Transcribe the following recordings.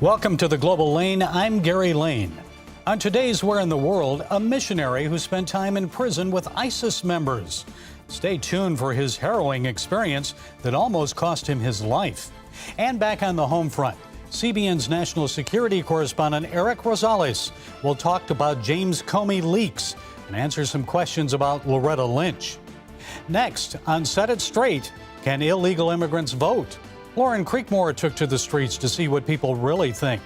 Welcome to the Global Lane. I'm Gary Lane. On today's Where in the World, a missionary who spent time in prison with ISIS members. Stay tuned for his harrowing experience that almost cost him his life. And back on the home front, CBN's national security correspondent Eric Rosales will talk about James Comey leaks and answer some questions about Wray and Lynch. Next, on Set It Straight, can illegal immigrants vote? Lauren Creekmore took to the streets to see what people really think.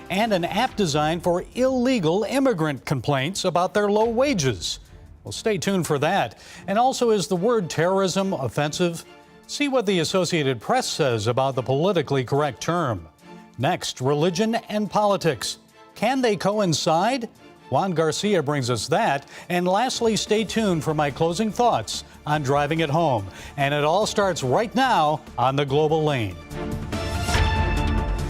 And an app designed for illegal immigrant complaints about their low wages. Well, stay tuned for that. And also, is the word terrorism offensive? See what the Associated Press says about the politically correct term. Next, religion and politics. Can they coincide? Juan Garcia brings us that. And lastly, stay tuned for my closing thoughts on driving it home. And it all starts right now on the Global Lane.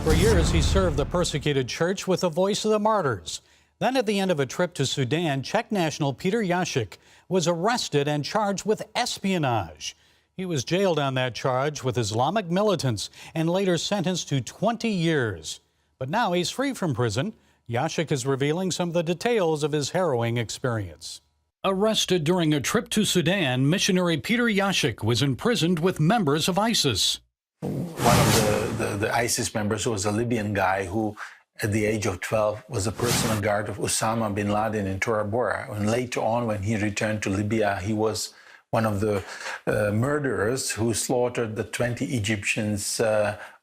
For years, he served the persecuted church with the voice of the martyrs. Then at the end of a trip to Sudan, Czech national Peter Yashik was arrested and charged with espionage. He was jailed on that charge with Islamic militants and later sentenced to 20 years. But now he's free from prison. Yashik is revealing some of the details of his harrowing experience. Arrested during a trip to Sudan, missionary Peter Yashik was imprisoned with members of ISIS. One of the ISIS members was a Libyan guy who, at the age of 12, was a personal guard of Osama bin Laden in Tora Bora. And later on, when he returned to Libya, he was one of the murderers who slaughtered the 20 Egyptians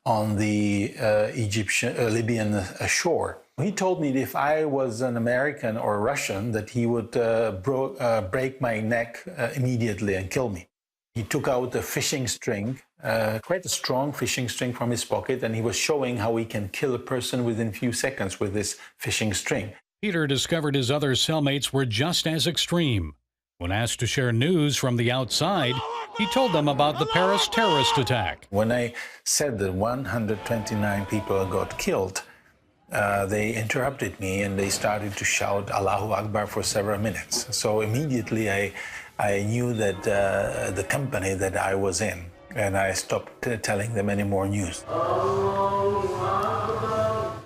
on the Libyan shore. He told me that if I was an American or Russian, that he would break my neck immediately and kill me. He took out a fishing string, quite a strong fishing string from his pocket, and he was showing how he can kill a person within a few seconds with this fishing string. Peter discovered his other cellmates were just as extreme. When asked to share news from the outside, he told them about the Paris terrorist attack. When I said that 129 people got killed, they interrupted me and they started to shout Allahu Akbar for several minutes. So immediately I knew that the company that I was in, and I stopped telling them any more news.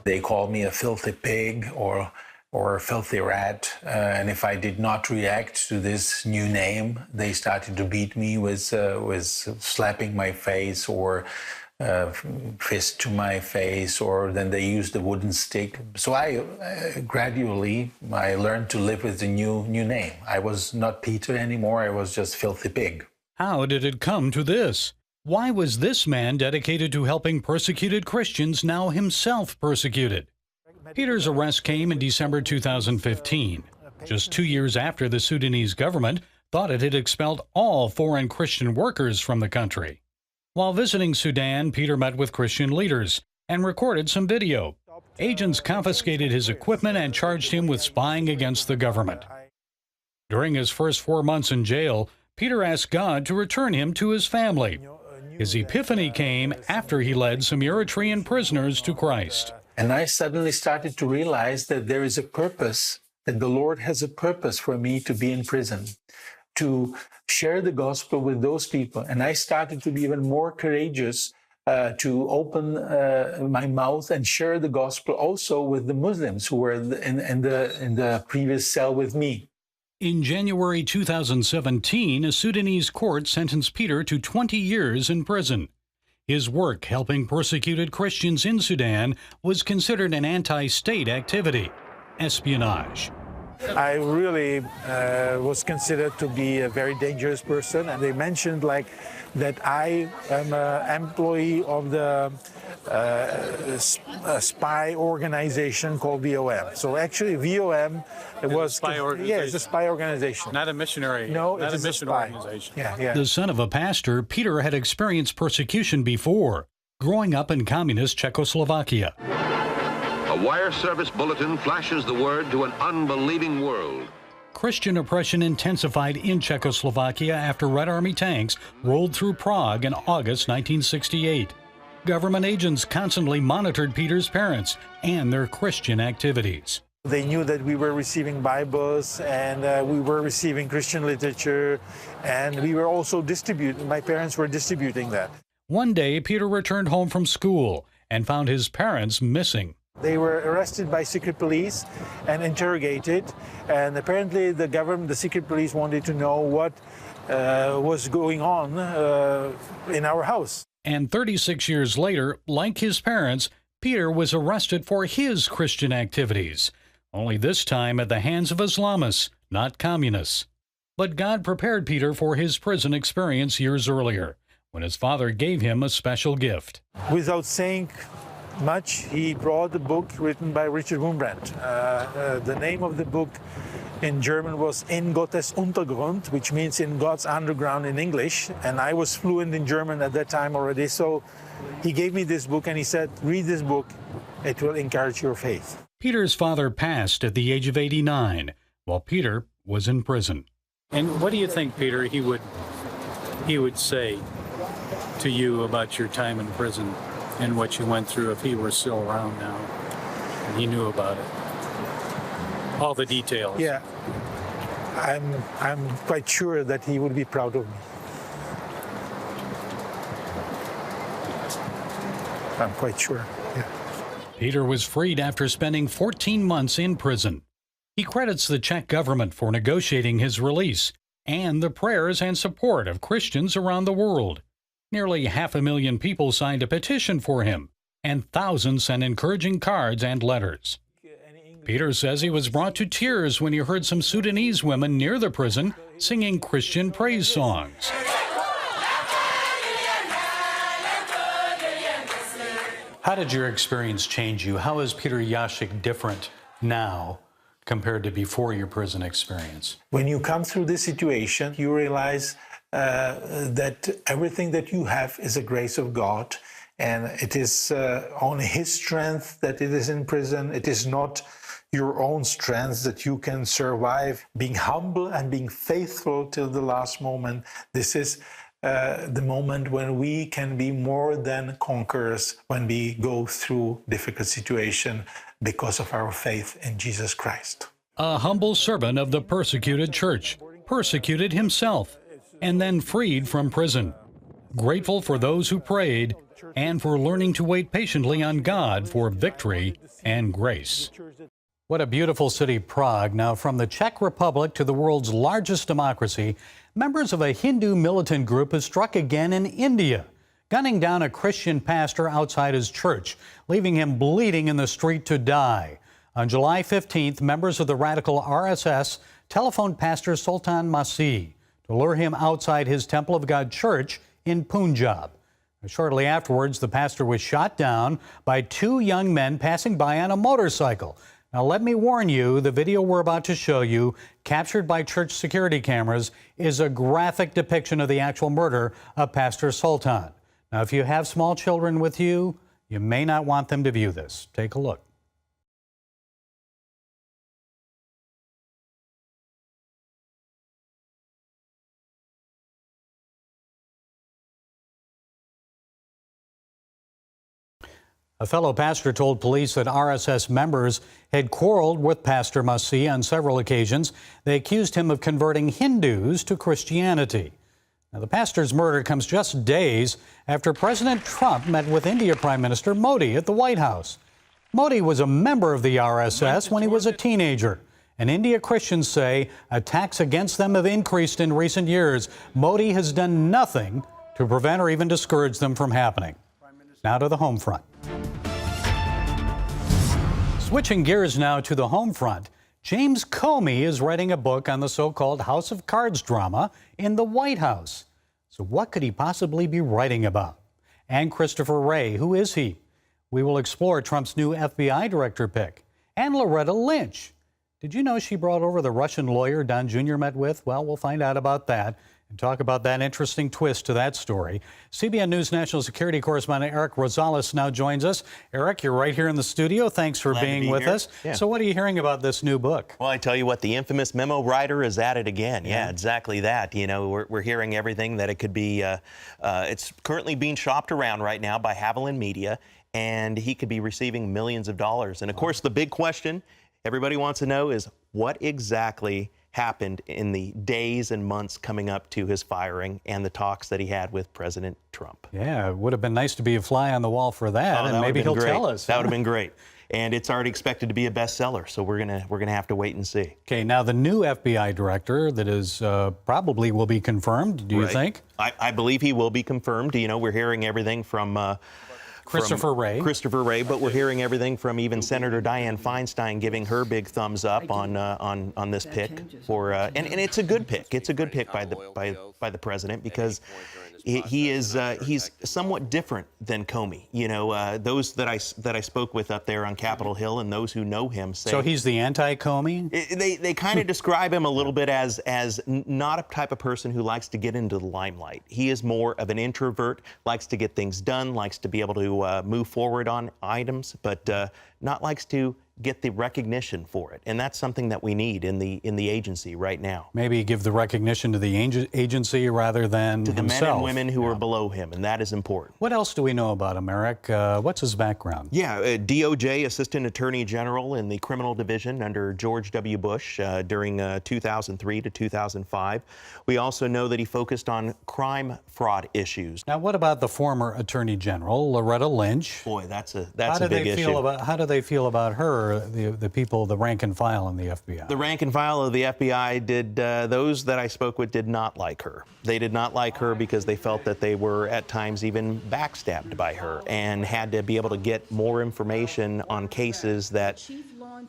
They called me a filthy pig or a filthy rat, and if I did not react to this new name, they started to beat me with slapping my face or fist to my face, or then they used a wooden stick. So I gradually learned to live with the new name. I was not Peter anymore, I was just filthy pig. How did it come to this? Why was this man dedicated to helping persecuted Christians now himself persecuted? Peter's arrest came in December 2015, just 2 years after the Sudanese government thought it had expelled all foreign Christian workers from the country. While visiting Sudan, Peter met with Christian leaders and recorded some video. Agents confiscated his equipment and charged him with spying against the government. During his first 4 months in jail, Peter asked God to return him to his family. His epiphany came after he led some Eritrean prisoners to Christ. And I suddenly started to realize that there is a purpose, that the Lord has a purpose for me to be in prison, to share the gospel with those people. And I started to be even more courageous to open my mouth and share the gospel also with the Muslims who were in the previous cell with me. In January 2017, a Sudanese court sentenced Peter to 20 years in prison. His work helping persecuted Christians in Sudan was considered an anti-state activity, espionage. I really was considered to be a very dangerous person, and they mentioned that I am an employee of the spy organization called VOM. So actually VOM was a spy organization. Yeah, it's a spy organization. Not a missionary. No, not it's a mission organization. Yeah. The son of a pastor, Peter had experienced persecution before, growing up in communist Czechoslovakia. A wire service bulletin flashes the word to an unbelieving world. Christian oppression intensified in Czechoslovakia after Red Army tanks rolled through Prague in August 1968. Government agents constantly monitored Peter's parents and their Christian activities. They knew that we were receiving Bibles and we were receiving Christian literature, and we were also my parents were distributing that. One day, Peter returned home from school and found his parents missing. They were arrested by secret police and interrogated, and apparently the secret police wanted to know what was going on in our house. And 36 years later, like his parents, Peter was arrested for his Christian activities, only this time at the hands of Islamists, not communists. But God prepared Peter for his prison experience years earlier, when his father gave him a special gift. Without saying much, he brought a book written by Richard Wurmbrand. The name of the book in German was In Gottes Untergrund, which means in God's underground in English. And I was fluent in German at that time already. So he gave me this book and he said, read this book. It will encourage your faith. Peter's father passed at the age of 89, while Peter was in prison. And what do you think, Peter, he would say to you about your time in prison and what you went through if he were still around now and he knew about it? All the details. Yeah, I'm quite sure that he would be proud of me. I'm quite sure, yeah. Peter was freed after spending 14 months in prison. He credits the Czech government for negotiating his release and the prayers and support of Christians around the world. Nearly 500,000 people signed a petition for him, and thousands sent encouraging cards and letters. Peter says he was brought to tears when he heard some Sudanese women near the prison singing Christian praise songs. How did your experience change you? How is Peter Yashik different now compared to before your prison experience? When you come through this situation, you realize that everything that you have is a grace of God, and it is on His strength that it is in prison. It is not your own strength that you can survive. Being humble and being faithful till the last moment, this is the moment when we can be more than conquerors when we go through difficult situation because of our faith in Jesus Christ. A humble servant of the persecuted church, persecuted himself, and then freed from prison. Grateful for those who prayed and for learning to wait patiently on God for victory and grace. What a beautiful city, Prague. Now, from the Czech Republic to the world's largest democracy, members of a Hindu militant group have struck again in India, gunning down a Christian pastor outside his church, leaving him bleeding in the street to die. On July 15th, members of the radical RSS telephoned Pastor Sultan Masih to lure him outside his Temple of God church in Punjab. Shortly afterwards, the pastor was shot down by two young men passing by on a motorcycle. Now, let me warn you, the video we're about to show you, captured by church security cameras, is a graphic depiction of the actual murder of Pastor Sultan. Now, if you have small children with you, you may not want them to view this. Take a look. A fellow pastor told police that RSS members had quarreled with Pastor Masih on several occasions. They accused him of converting Hindus to Christianity. Now, the pastor's murder comes just days after President Trump met with India Prime Minister Modi at the White House. Modi was a member of the RSS when he was a teenager. And India Christians say attacks against them have increased in recent years. Modi has done nothing to prevent or even discourage them from happening. Now to the home front. Switching gears now to the home front, James Comey is writing a book on the so-called House of Cards drama in the White House. So what could he possibly be writing about? And Christopher Wray, who is he? We will explore Trump's new FBI director pick. And Wray and Lynch. Did you know she brought over the Russian lawyer Don Jr. met with? Well, we'll find out about that and talk about that interesting twist to that story. CBN News national security correspondent Eric Rosales now joins us. Eric, you're right here in the studio. Thanks for being with us. Yeah. So what are you hearing about this new book? Well, I tell you what, the infamous memo writer is at it again. Yeah, exactly that. You know, we're hearing everything that it could be. It's currently being shopped around right now by Haviland Media, and he could be receiving millions of dollars. And of course, the big question everybody wants to know is what exactly happened in the days and months coming up to his firing and the talks that he had with President Trump. Yeah, it would have been nice to be a fly on the wall for that, Oh, and that maybe he'll great. tell us. That would have been great. And it's already expected to be a bestseller, so we're gonna have to wait and see. Okay, now the new FBI director that is probably will be confirmed, do you think? I believe he will be confirmed. You know, we're hearing everything from Christopher Wray, but we're hearing everything from even Senator Dianne Feinstein giving her big thumbs up on this pick for and it's a good pick. It's a good pick by the president because he's somewhat different than Comey. You know, those that I spoke with up there on Capitol Hill and those who know him say. So he's the anti-Comey? They kind of describe him a little bit as not a type of person who likes to get into the limelight. He is more of an introvert, likes to get things done, likes to be able to move forward on items, but not likes to get the recognition for it. And that's something that we need in the agency right now. Maybe give the recognition to the agency rather than to the himself. men and women who are below him, and that is important. What else do we know about him, Eric? What's his background? Yeah, DOJ Assistant Attorney General in the Criminal Division under George W. Bush during 2003 to 2005. We also know that he focused on crime fraud issues. Now, what about the former Attorney General, Loretta Lynch? Boy, that's a big issue. How do they feel about her, the people, the rank and file in the FBI? The rank and file of the FBI those that I spoke with did not like her. They did not like her because they felt that they were at times even backstabbed by her and had to be able to get more information on cases that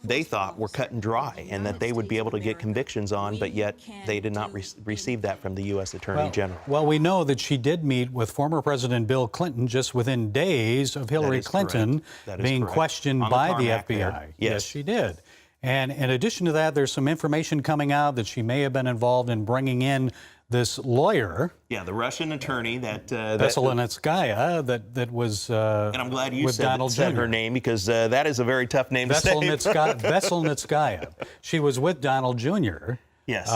they thought were cut and dry and that they would be able to get convictions on, but yet they did not receive that from the U.S. Attorney General. Well, we know that she did meet with former President Bill Clinton just within days of Hillary Clinton being questioned by the FBI. Yes, she did. And in addition to that, there's some information coming out that she may have been involved in bringing in this lawyer. Yeah, the Russian attorney that Veselnitskaya that was and I'm glad you said her name because that is a very tough name to say. Veselnitskaya. She was with Donald Jr. Yes.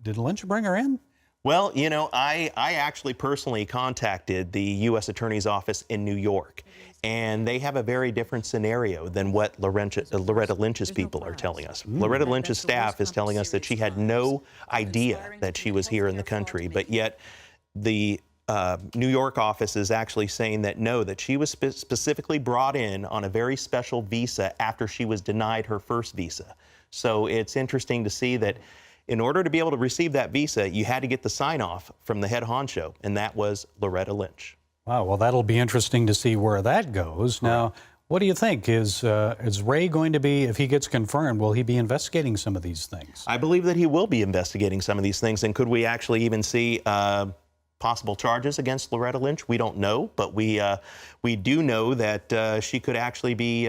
Did Lynch bring her in? Well, you know, I actually personally contacted the U.S. Attorney's Office in New York, and they have a very different scenario than what Loretta Lynch's people are telling us. Loretta Lynch's staff is telling us that she had no idea that she was here in the country, but yet the New York office is actually saying that no, that she was specifically brought in on a very special visa after she was denied her first visa. So it's interesting to see that in order to be able to receive that visa, you had to get the sign-off from the head honcho, and that was Loretta Lynch. Wow, well, that'll be interesting to see where that goes. Now, what do you think? Is Wray going to be, if he gets confirmed, will he be investigating some of these things? I believe that he will be investigating some of these things, and could we actually even see possible charges against Loretta Lynch? We don't know, but we do know that she could actually be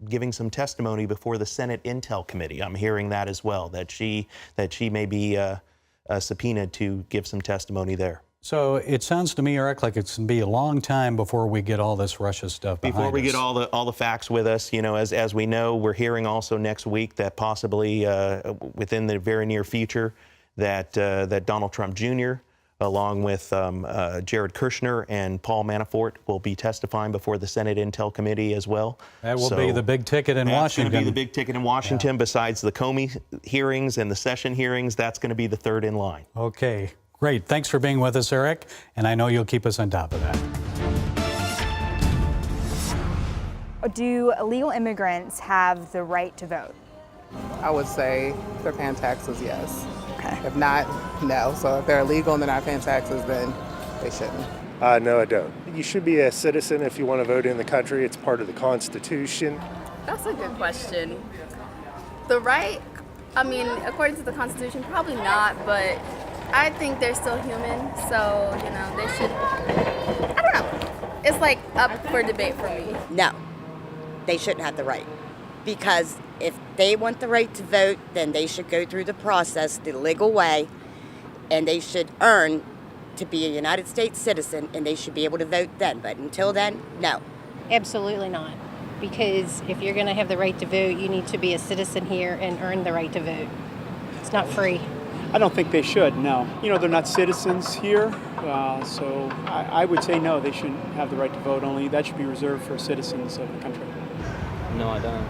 giving some testimony before the Senate Intel Committee. I'm hearing that as well, that she may be subpoenaed to give some testimony there. So it sounds to me, Eric, like it's going to be a long time before we get all this Russia stuff behind us. Before we get all the facts with us, you know, as we know, we're hearing also next week that possibly within the very near future that Donald Trump Jr., along with Jared Kushner and Paul Manafort, will be testifying before the Senate Intel Committee as well. That will be the big ticket in Washington. That's going to be the big ticket in Washington. Besides the Comey hearings and the session hearings, that's going to be the third in line. Okay, great. Thanks for being with us, Eric. And I know you'll keep us on top of that. Do illegal immigrants have the right to vote? I would say if they're paying taxes, yes. Okay. If not, no. So if they're illegal and they're not paying taxes, then they shouldn't. No, I don't. You should be a citizen if you want to vote in the country. It's part of the Constitution. That's a good question. The right, I mean, according to the Constitution, probably not, but I think they're still human, so, you know, they should, I don't know. It's like up for debate for me. No, they shouldn't have the right. Because if they want the right to vote, then they should go through the process the legal way, and they should earn to be a United States citizen, and they should be able to vote then. But until then, no. Absolutely not. Because if you're going to have the right to vote, you need to be a citizen here and earn the right to vote. It's not free. I don't think they should, no. You know, they're not citizens here, so I would say no, they shouldn't have the right to vote. Only that should be reserved for citizens of the country. No, I don't.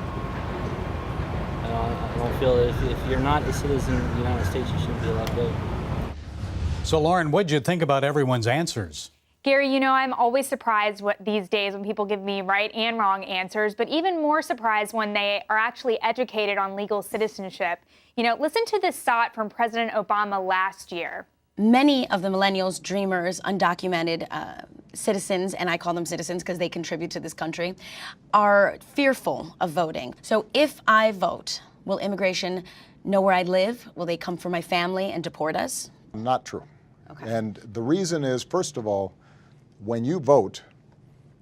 I don't feel that if you're not a citizen of the United States, you shouldn't be allowed to vote. So, Lauren, what'd you think about everyone's answers? Gary, you know, I'm always surprised these days when people give me right and wrong answers, but even more surprised when they are actually educated on legal citizenship. You know, listen to this thought from President Obama last year. Many of the millennials, dreamers, undocumented citizens, and I call them citizens because they contribute to this country, are fearful of voting. So if I vote, will immigration know where I live? Will they come for my family and deport us? Not true. Okay. And the reason is, first of all, when you vote,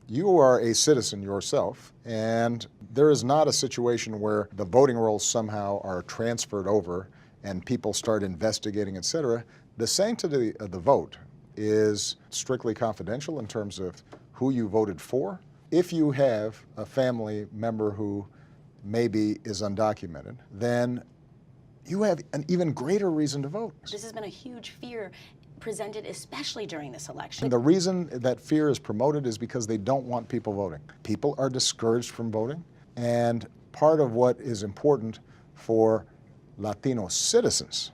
you are a citizen yourself, and there is not a situation where the voting rolls somehow are transferred over and people start investigating, et cetera. The sanctity of the vote is strictly confidential in terms of who you voted for. If you have a family member who maybe is undocumented, then you have an even greater reason to vote. This has been a huge fear presented, especially during this election. And the reason that fear is promoted is because they don't want people voting. People are discouraged from voting, and part of what is important for Latino citizens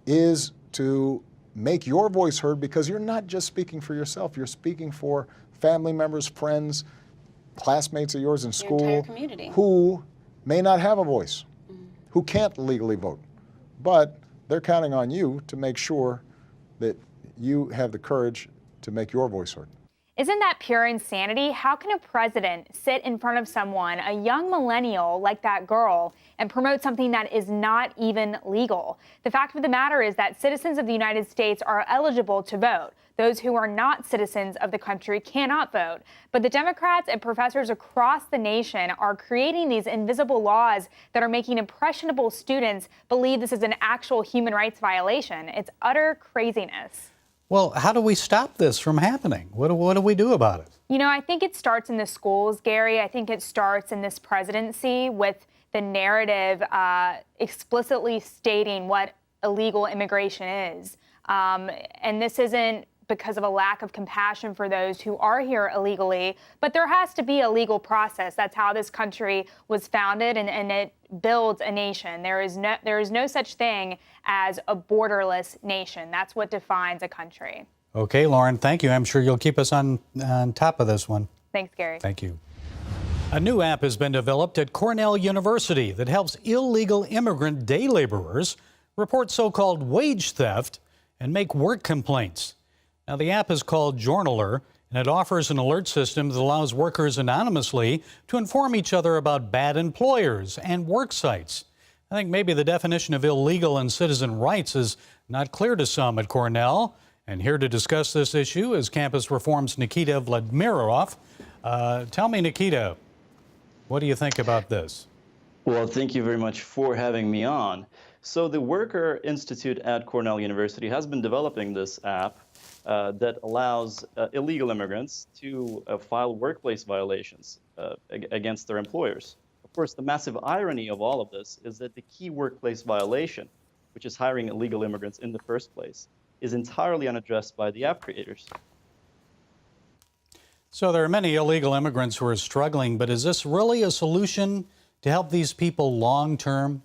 is to make your voice heard, because you're not just speaking for yourself, you're speaking for family members, friends, classmates of yours in school entire community who may not have a voice, who can't legally vote, but they're counting on you to make sure that you have the courage to make your voice heard. Isn't that pure insanity? How can a president sit in front of someone, a young millennial like that girl, and promote something that is not even legal? The fact of the matter is that citizens of the United States are eligible to vote. Those who are not citizens of the country cannot vote. But the Democrats and professors across the nation are creating these invisible laws that are making impressionable students believe this is an actual human rights violation. It's utter craziness. Well, how do we stop this from happening? What do we do about it? You know, I think it starts in the schools, Gary. I think it starts in this presidency with the narrative explicitly stating what illegal immigration is. And this isn't because of a lack of compassion for those who are here illegally, but there has to be a legal process. That's how this country was founded, and it builds a nation. There is no such thing as a borderless nation. That's what defines a country. Okay, Lauren, thank you. I'm sure you'll keep us on top of this one. Thanks, Gary. Thank you. A new app has been developed at Cornell University that helps illegal immigrant day laborers report so-called wage theft and make work complaints. Now, the app is called Journaler, and it offers an alert system that allows workers anonymously to inform each other about bad employers and work sites. I think maybe the definition of illegal and citizen rights is not clear to some at Cornell. And here to discuss this issue is Campus Reform's Nikita Vladimiroff. Tell me, Nikita, what do you think about this? Well, thank you very much for having me on. So the Worker Institute at Cornell University has been developing this app that allows illegal immigrants to file workplace violations against their employers. Of course, the massive irony of all of this is that the key workplace violation, which is hiring illegal immigrants in the first place, is entirely unaddressed by the app creators. So there are many illegal immigrants who are struggling, but is this really a solution to help these people long term?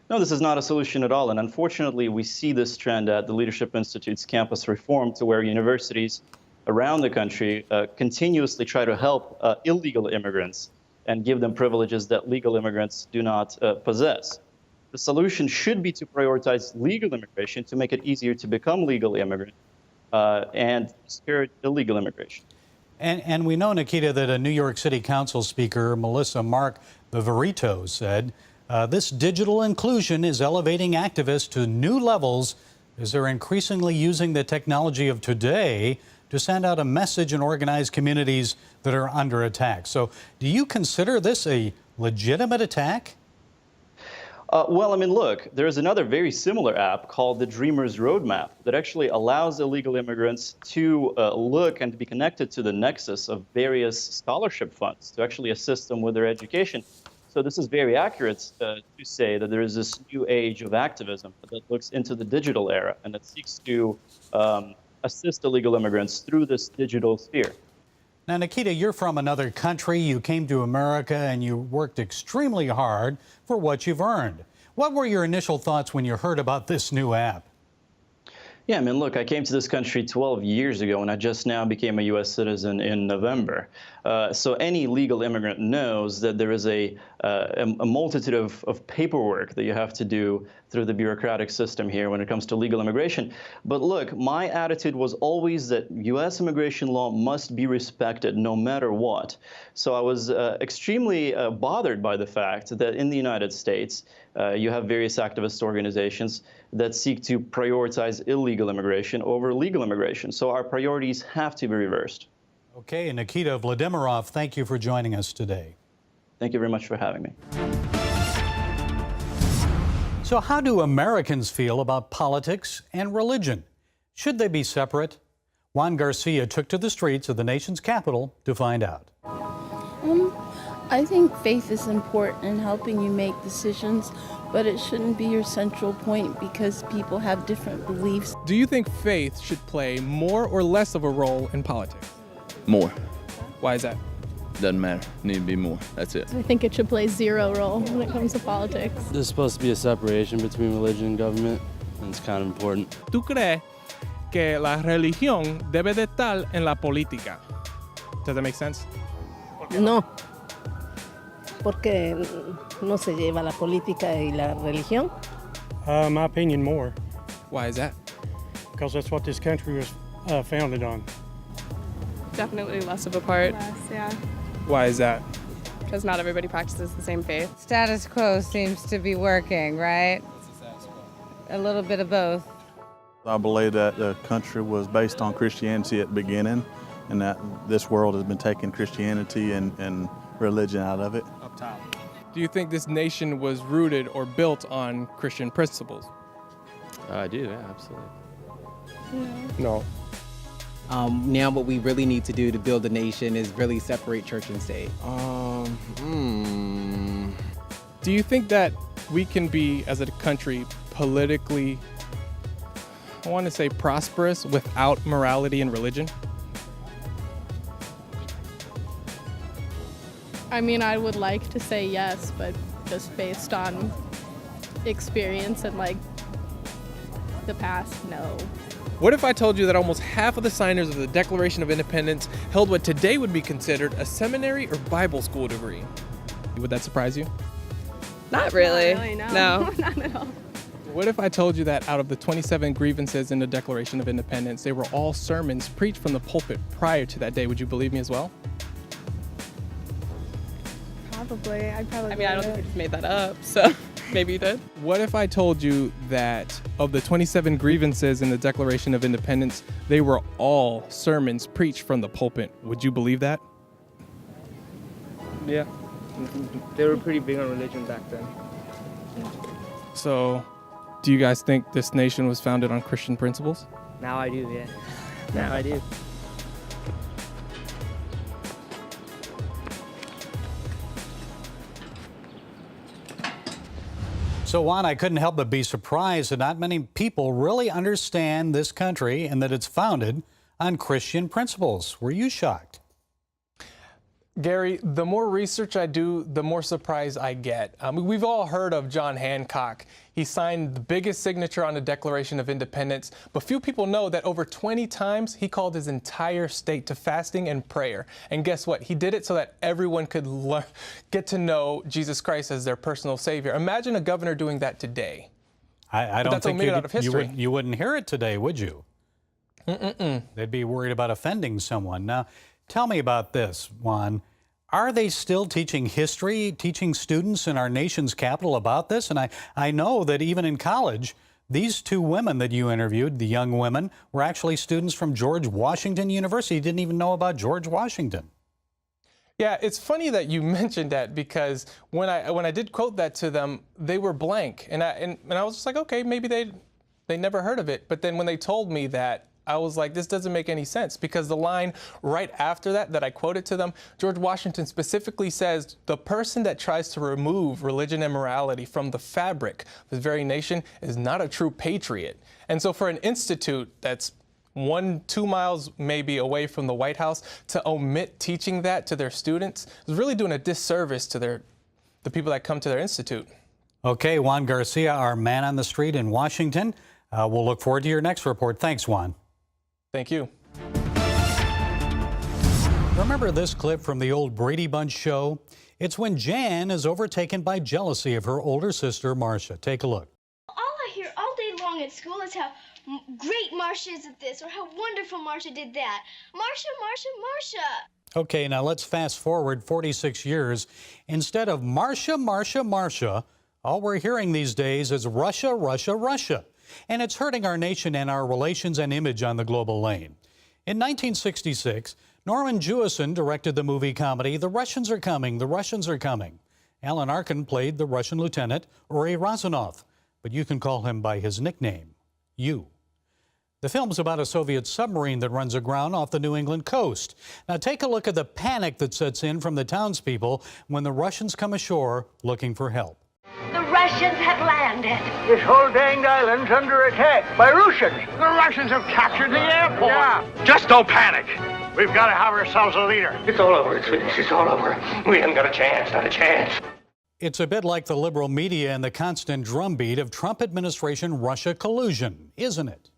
No, this is not a solution at all. And unfortunately, we see this trend at the Leadership Institute's Campus Reform, to where universities around the country continuously try to help illegal immigrants and give them privileges that legal immigrants do not possess. The solution should be to prioritize legal immigration to make it easier to become legal immigrant and discourage illegal immigration. And we know, Nikita, that a New York City Council speaker, Melissa Mark Viverito, said this digital inclusion is elevating activists to new levels as they're increasingly using the technology of today to send out a message and organize communities that are under attack. So do you consider this a legitimate attack? Well, I mean, look, there's another very similar app called the Dreamers Roadmap that actually allows illegal immigrants to look and be connected to the nexus of various scholarship funds to actually assist them with their education. So this is very accurate to say that there is this new age of activism that looks into the digital era and that seeks to assist illegal immigrants through this digital sphere. Now, Nikita, you're from another country. You came to America and you worked extremely hard for what you've earned. What were your initial thoughts when you heard about this new app? Yeah, I mean, look, I came to this country 12 years ago, and I just now became a U.S. citizen in November. So any legal immigrant knows that there is a multitude of paperwork that you have to do through the bureaucratic system here when it comes to legal immigration. But look, my attitude was always that U.S. immigration law must be respected no matter what. So I was extremely bothered by the fact that in the United States, you have various activist organizations that seek to prioritize illegal immigration over legal immigration. So our priorities have to be reversed. Okay, Nikita Vladimirov, thank you for joining us today. Thank you very much for having me. So how do Americans feel about politics and religion? Should they be separate? Juan Garcia took to the streets of the nation's capital to find out. I think faith is important in helping you make decisions, but it shouldn't be your central point because people have different beliefs. Do you think faith should play more or less of a role in politics? More. Why is that? Doesn't matter. Need to be more. That's it. I think it should play zero role when it comes to politics. There's supposed to be a separation between religion and government, and it's kind of important. ¿Tú crees que la religión debe de estar en la política? Does that make sense? No, porque no se lleva la política y la religión. My opinion, more. Why is that? Because that's what this country was founded on. Definitely less of a part. Less, yeah. Why is that? Because not everybody practices the same faith. Status quo seems to be working, right? A little bit of both. I believe that the country was based on Christianity at the beginning, and that this world has been taking Christianity and religion out of it. Up top. Do you think this nation was rooted or built on Christian principles? I do, yeah, absolutely. No. Now what we really need to do to build a nation is really separate church and state. Do you think that we can be, as a country, politically, I want to say prosperous without morality and religion? I mean, I would like to say yes, but just based on experience and like the past, no. What if I told you that almost half of the signers of the Declaration of Independence held what today would be considered a seminary or Bible school degree? Would that surprise you? Not really. Not really, no. No. Not at all. What if I told you that out of the 27 grievances in the Declaration of Independence, they were all sermons preached from the pulpit prior to that day? Would you believe me as well? Probably. I mean, I don't think we just made that up, so maybe you did. What if I told you that of the 27 grievances in the Declaration of Independence, they were all sermons preached from the pulpit? Would you believe that? Yeah. They were pretty big on religion back then. So, do you guys think this nation was founded on Christian principles? Now I do, yeah. Now I do. So, Juan, I couldn't help but be surprised that not many people really understand this country and that it's founded on Christian principles. Were you shocked? Gary, the more research I do, the more surprise I get. We've all heard of John Hancock. He signed the biggest signature on the Declaration of Independence, but few people know that over 20 times he called his entire state to fasting and prayer. And guess what? He did it so that everyone could get to know Jesus Christ as their personal Savior. Imagine a governor doing that today. I don't think you wouldn't hear it today, would you? They'd be worried about offending someone. Now, tell me about this, Juan. Are they still teaching history, teaching students in our nation's capital about this? And I know that even in college, these two women that you interviewed, the young women, were actually students from George Washington University. Didn't even know about George Washington. Yeah, it's funny that you mentioned that because when I did quote that to them, they were blank. And I was just like, okay, maybe they never heard of it. But then when they told me that, I was like, this doesn't make any sense, because the line right after that I quoted to them, George Washington specifically says, the person that tries to remove religion and morality from the fabric of this very nation is not a true patriot. And so for an institute that's 2 miles maybe away from the White House, to omit teaching that to their students is really doing a disservice to the people that come to their institute. Okay, Juan Garcia, our man on the street in Washington. We'll look forward to your next report. Thanks, Juan. Thank you. Remember this clip from the old Brady Bunch show? It's when Jan is overtaken by jealousy of her older sister, Marcia. Take a look. All I hear all day long at school is how great Marcia is at this, or how wonderful Marcia did that. Marcia, Marcia, Marcia. Okay, now let's fast forward 46 years. Instead of Marcia, Marcia, Marcia, all we're hearing these days is Russia, Russia, Russia. And it's hurting our nation and our relations and image on the global lane. In 1966, Norman Jewison directed the movie comedy The Russians Are Coming, The Russians Are Coming. Alan Arkin played the Russian lieutenant, Uri Razanov, but you can call him by his nickname, U. The film's about a Soviet submarine that runs aground off the New England coast. Now take a look at the panic that sets in from the townspeople when the Russians come ashore looking for help. The Russians have landed. This whole danged island's under attack by Russians. The Russians have captured the airport. Yeah. Just don't panic. We've got to have ourselves a leader. It's all over. It's finished. It's all over. We haven't got a chance. Not a chance. It's a bit like the liberal media and the constant drumbeat of Trump administration Russia collusion, isn't it?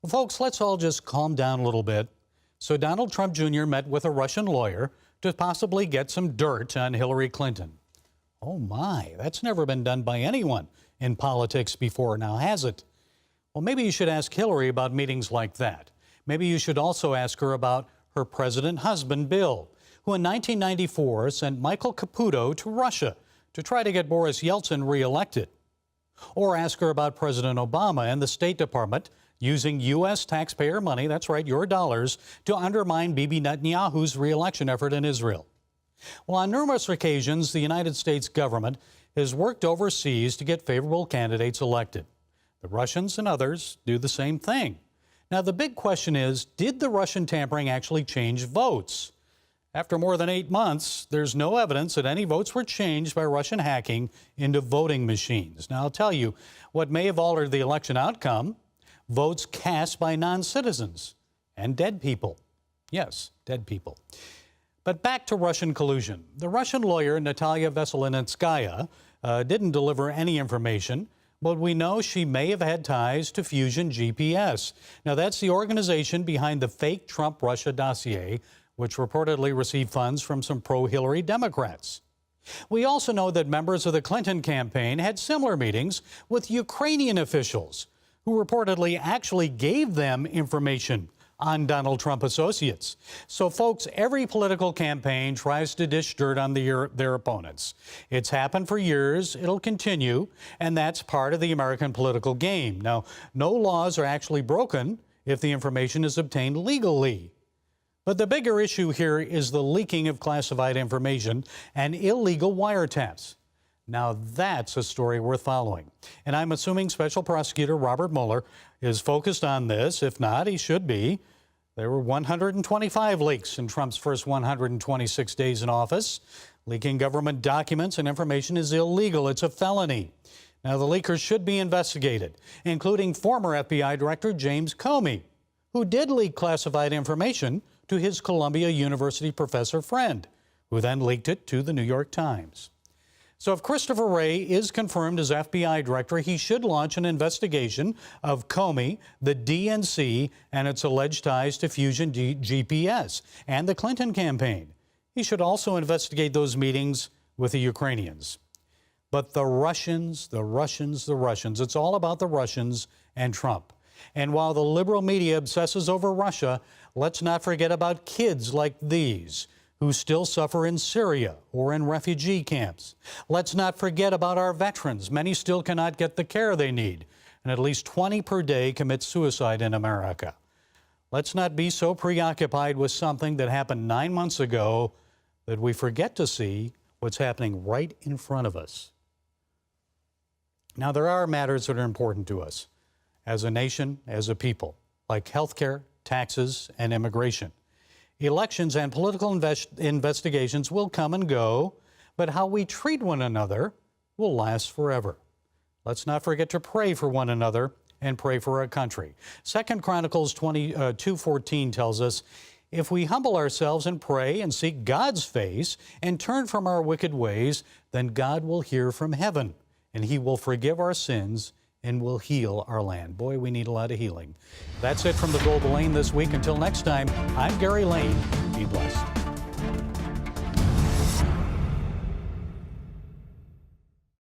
Well, folks, let's all just calm down a little bit. So Donald Trump Jr. met with a Russian lawyer to possibly get some dirt on Hillary Clinton. Oh my, that's never been done by anyone in politics before now, has it? Well, maybe you should ask Hillary about meetings like that. Maybe you should also ask her about her president husband, Bill, who in 1994 sent Michael Caputo to Russia to try to get Boris Yeltsin reelected. Or ask her about President Obama and the State Department using U.S. taxpayer money, that's right, your dollars, to undermine Bibi Netanyahu's reelection effort in Israel. Well, on numerous occasions, the United States government has worked overseas to get favorable candidates elected. The Russians and others do the same thing. Now, the big question is, did the Russian tampering actually change votes? After more than 8 months, there's no evidence that any votes were changed by Russian hacking into voting machines. Now, I'll tell you what may have altered the election outcome: votes cast by non-citizens and dead people. Yes, dead people. But back to Russian collusion. The Russian lawyer Natalia Veselinskaya didn't deliver any information, but we know she may have had ties to Fusion GPS. Now, that's the organization behind the fake Trump-Russia dossier, which reportedly received funds from some pro-Hillary Democrats. We also know that members of the Clinton campaign had similar meetings with Ukrainian officials, who reportedly actually gave them information on Donald Trump associates. So, folks, every political campaign tries to dish dirt on their opponents. It's happened for years, it'll continue, and that's part of the American political game. Now, no laws are actually broken if the information is obtained legally. But the bigger issue here is the leaking of classified information and illegal wiretaps. Now, that's a story worth following. And I'm assuming Special Prosecutor Robert Mueller is focused on this. If not, he should be. There were 125 leaks in Trump's first 126 days in office. Leaking government documents and information is illegal. It's a felony. Now, the leakers should be investigated, including former FBI Director James Comey, who did leak classified information to his Columbia University professor friend, who then leaked it to the New York Times. So if Christopher Wray is confirmed as FBI director, he should launch an investigation of Comey, the DNC, and its alleged ties to Fusion GPS and the Clinton campaign. He should also investigate those meetings with the Ukrainians. But the Russians, it's all about the Russians and Trump. And while the liberal media obsesses over Russia, let's not forget about kids like these, who still suffer in Syria or in refugee camps. Let's not forget about our veterans. Many still cannot get the care they need, and at least 20 per day commit suicide in America. Let's not be so preoccupied with something that happened 9 months ago that we forget to see what's happening right in front of us. Now, there are matters that are important to us as a nation, as a people, like healthcare, taxes, and immigration. Elections and political investigations will come and go, but how we treat one another will last forever. Let's not forget to pray for one another and pray for our country. 2 Chronicles 2:14 tells us, if we humble ourselves and pray and seek God's face and turn from our wicked ways, then God will hear from heaven, and he will forgive our sins and will heal our land. Boy, we need a lot of healing. That's it from the Global Lane this week. Until next time, I'm Gary Lane. Be blessed.